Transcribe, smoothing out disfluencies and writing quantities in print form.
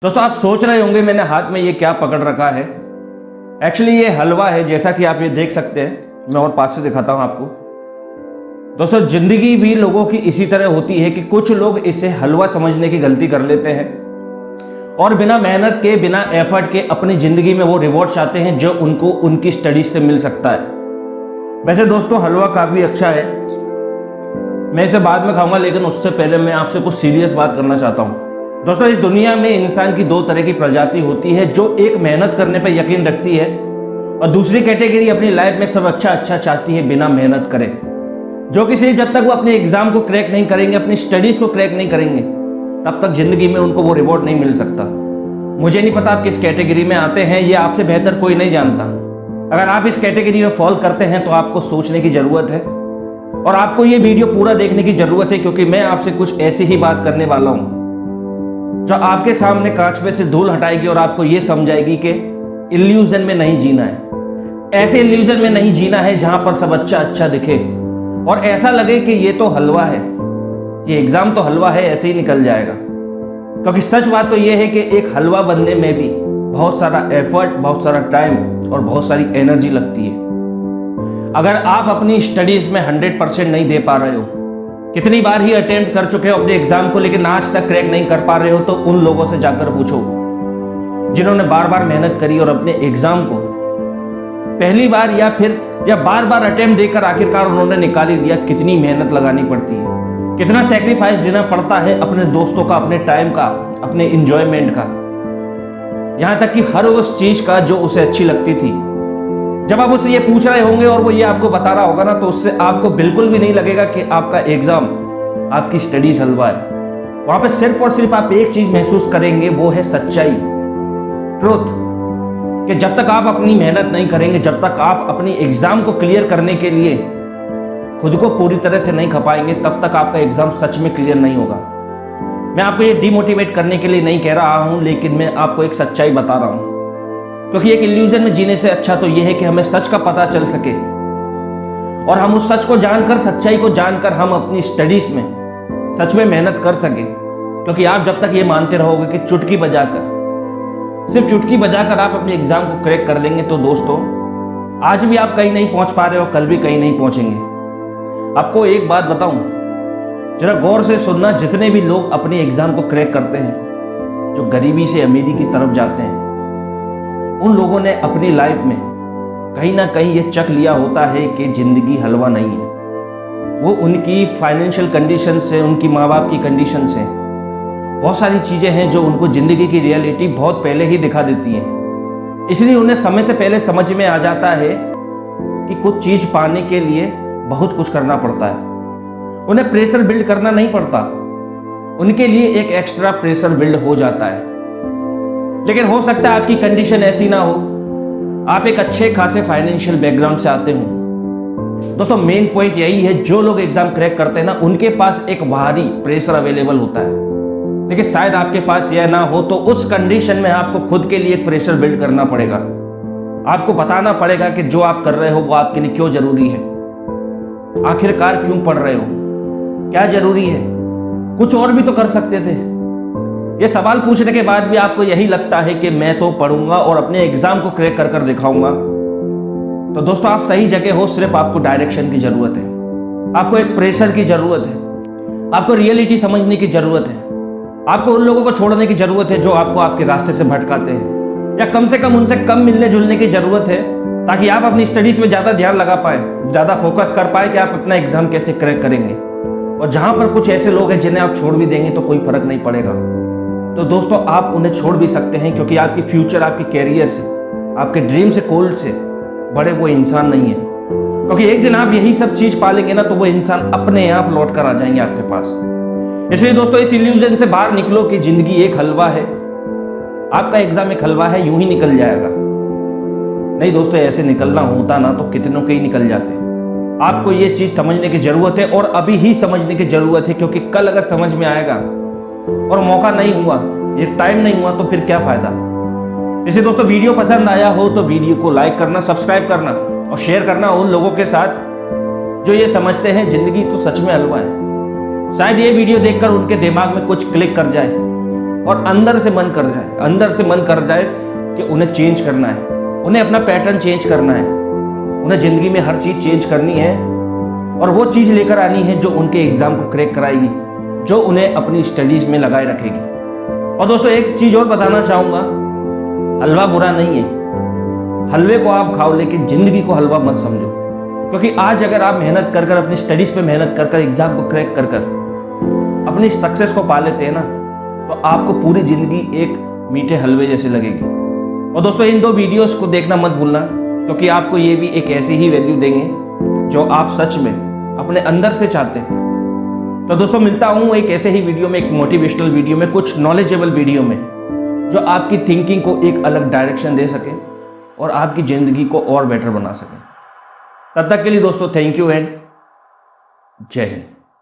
दोस्तों आप सोच रहे होंगे मैंने हाथ में ये क्या पकड़ रखा है। एक्चुअली ये हलवा है, जैसा कि आप ये देख सकते हैं। मैं और पास से दिखाता हूं आपको। दोस्तों जिंदगी भी लोगों की इसी तरह होती है कि कुछ लोग इसे हलवा समझने की गलती कर लेते हैं और बिना मेहनत के, बिना एफर्ट के अपनी जिंदगी में वो रिवॉर्ड चाहते हैं जो उनको उनकी स्टडीज से मिल सकता है। वैसे दोस्तों हलवा काफी अच्छा है, मैं इसे बाद में खाऊंगा, लेकिन उससे पहले मैं आपसे कुछ सीरियस बात करना चाहता हूं। दोस्तों इस दुनिया में इंसान की दो तरह की प्रजाति होती है, जो एक मेहनत करने पर यकीन रखती है और दूसरी कैटेगरी अपनी लाइफ में सब अच्छा चाहती है बिना मेहनत करे, जो कि सिर्फ जब तक वो अपने एग्जाम को क्रैक नहीं करेंगे, अपनी स्टडीज को क्रैक नहीं करेंगे, तब तक जिंदगी में उनको वो रिवॉर्ड नहीं मिल सकता। मुझे नहीं पता आप किस कैटेगरी में आते हैं, ये आपसे बेहतर कोई नहीं जानता। अगर आप इस कैटेगरी में फॉल करते हैं तो आपको सोचने की जरूरत है और आपको ये वीडियो पूरा देखने की जरूरत है, क्योंकि मैं आपसे कुछ ऐसी ही बात करने वाला हूं जो आपके सामने कांच पे से धूल हटाएगी और आपको ये समझाएगी कि इल्यूजन में नहीं जीना है। ऐसे इल्यूजन में नहीं जीना है जहां पर सब अच्छा दिखे और ऐसा लगे कि ये तो हलवा है, ये एग्जाम तो हलवा है, ऐसे ही निकल जाएगा। क्योंकि सच बात तो ये है कि एक हलवा बनने में भी बहुत सारा एफर्ट, बहुत सारा टाइम और बहुत सारी एनर्जी लगती है। अगर आप अपनी स्टडीज में 100% नहीं दे पा रहे हो, कितनी बार ही अटेम्प्ट कर चुके हो अपने एग्जाम को लेकिन आज तक क्रैक नहीं कर पा रहे हो, तो उन लोगों से जाकर पूछो जिन्होंने बार बार मेहनत करी और अपने एग्जाम को पहली बार या बार बार अटेम्प्ट देकर आखिरकार उन्होंने निकाल ही लिया। कितनी मेहनत लगानी पड़ती है, कितना सेक्रीफाइस देना पड़ता है अपने दोस्तों का, अपने टाइम का, अपने इंजॉयमेंट का, यहां तक कि हर उस चीज का जो उसे अच्छी लगती थी। जब आप उससे ये पूछ रहे होंगे और वो ये आपको बता रहा होगा ना, तो उससे आपको बिल्कुल भी नहीं लगेगा कि आपका एग्जाम, आपकी स्टडीज हलवा है। वहां पे सिर्फ और सिर्फ आप एक चीज महसूस करेंगे, वो है सच्चाई, ट्रुथ। कि जब तक आप अपनी मेहनत नहीं करेंगे, जब तक आप अपनी एग्जाम को क्लियर करने के लिए खुद को पूरी तरह से नहीं खपाएंगे, तब तक आपका एग्जाम सच में क्लियर नहीं होगा। मैं आपको ये डिमोटिवेट करने के लिए नहीं कह रहा हूं, लेकिन मैं आपको एक सच्चाई बता रहा हूं। क्योंकि एक इल्यूजन में जीने से अच्छा तो यह है कि हमें सच का पता चल सके और हम उस सच को जानकर, सच्चाई को जानकर हम अपनी स्टडीज में सच में मेहनत कर सके। क्योंकि आप जब तक ये मानते रहोगे कि चुटकी बजाकर, सिर्फ चुटकी बजाकर आप अपने एग्जाम को क्रैक कर लेंगे, तो दोस्तों आज भी आप कहीं नहीं पहुंच पा रहे हो, कल भी कहीं नहीं पहुंचेंगे। आपको एक बात बताऊं, जरा गौर से सुनना, जितने भी लोग अपने एग्जाम को क्रैक करते हैं, जो गरीबी से अमीरी की तरफ जाते हैं, उन लोगों ने अपनी लाइफ में कहीं ना कहीं ये चख लिया होता है कि जिंदगी हलवा नहीं है। वो उनकी फाइनेंशियल कंडीशन से, उनकी माँ बाप की कंडीशन से, बहुत सारी चीजें हैं जो उनको जिंदगी की रियलिटी बहुत पहले ही दिखा देती हैं। इसलिए उन्हें समय से पहले समझ में आ जाता है कि कुछ चीज पाने के लिए बहुत कुछ करना पड़ता है। उन्हें प्रेशर बिल्ड करना नहीं पड़ता, उनके लिए एक एक्स्ट्रा प्रेशर बिल्ड हो जाता है। लेकिन हो सकता है आपकी कंडीशन ऐसी ना हो, आप एक अच्छे खासे फाइनेंशियल बैकग्राउंड से आते हो। दोस्तों मेन पॉइंट यही है, जो लोग एग्जाम क्रैक करते हैं ना, उनके पास एक भारी प्रेशर अवेलेबल होता है। लेकिन शायद आपके पास यह ना हो, तो उस कंडीशन में आपको खुद के लिए एक प्रेशर बिल्ड करना पड़ेगा। आपको बताना पड़ेगा कि जो आप कर रहे हो वो आपके लिए क्यों जरूरी है, आखिरकार क्यों पढ़ रहे हो, क्या जरूरी है, कुछ और भी तो कर सकते थे। ये सवाल पूछने के बाद भी आपको यही लगता है कि मैं तो पढ़ूंगा और अपने एग्जाम को क्रैक कर दिखाऊंगा, तो दोस्तों आप सही जगह हो। सिर्फ आपको डायरेक्शन की जरूरत है, आपको एक प्रेशर की जरूरत है, आपको रियलिटी समझने की जरूरत है, आपको उन लोगों को छोड़ने की जरूरत है जो आपको आपके रास्ते से भटकाते हैं, या कम से कम उनसे कम मिलने जुलने की जरूरत है, ताकि आप अपनी स्टडीज में ज्यादा ध्यान लगा पाए, ज्यादा फोकस कर पाए कि आप अपना एग्जाम कैसे क्रैक करेंगे। और जहां पर कुछ ऐसे लोग हैं जिन्हें आप छोड़ भी देंगे तो कोई फर्क नहीं पड़ेगा, तो दोस्तों आप उन्हें छोड़ भी सकते हैं, क्योंकि आपकी फ्यूचर, आपके कैरियर से, आपके ड्रीम से, गोल से बड़े वो इंसान नहीं है। क्योंकि एक दिन आप यही सब चीज पालेंगे ना, तो वो इंसान अपने आप लौट कर आ जाएंगे आपके पास। इसलिए दोस्तों इस इल्यूजन से बाहर निकलो कि जिंदगी एक हलवा है, आपका एग्जाम एक हलवा है, यूं ही निकल जाएगा। नहीं दोस्तों, ऐसे निकलना होता ना तो कितनों के ही निकल जाते। आपको ये चीज समझने की जरूरत है और अभी ही समझने की जरूरत है, क्योंकि कल अगर समझ में आएगा और मौका नहीं हुआ, एक टाइम नहीं हुआ, तो फिर क्या फायदा। इसे दोस्तों वीडियो पसंद आया हो तो वीडियो को लाइक करना, सब्सक्राइब करना और शेयर करना उन लोगों के साथ जो ये समझते हैं जिंदगी तो सच में हलवा है। शायद ये वीडियो देखकर उनके दिमाग में कुछ क्लिक कर जाए और अंदर से मन कर जाए कि उन्हें चेंज करना है, उन्हें अपना पैटर्न चेंज करना है, उन्हें ज़िंदगी में हर चीज़ चेंज करनी है और वो चीज़ लेकर आनी है जो उनके एग्ज़ाम को क्रैक कराएगी, जो उन्हें अपनी स्टडीज़ में लगाए रखेगी। और दोस्तों एक चीज़ और बताना चाहूँगा, हलवा बुरा नहीं है, हलवे को आप खाओ लेकिन ज़िंदगी को हलवा मत समझो। क्योंकि आज अगर आप मेहनत कर अपनी स्टडीज़ पे मेहनत कर एग्ज़ाम को क्रैक कर अपनी सक्सेस को पा लेते हैं ना, तो आपको पूरी ज़िंदगी एक मीठे हलवे जैसे लगेगी। और दोस्तों इन 2 वीडियोस को देखना मत भूलना, क्योंकि आपको ये भी एक ऐसी ही वैल्यू देंगे जो आप सच में अपने अंदर से चाहते हैं। तो दोस्तों मिलता हूँ एक ऐसे ही वीडियो में, एक मोटिवेशनल वीडियो में, कुछ नॉलेजेबल वीडियो में, जो आपकी थिंकिंग को एक अलग डायरेक्शन दे सके और आपकी ज़िंदगी को और बेटर बना सके। तब तक के लिए दोस्तों थैंक यू एंड जय हिंद।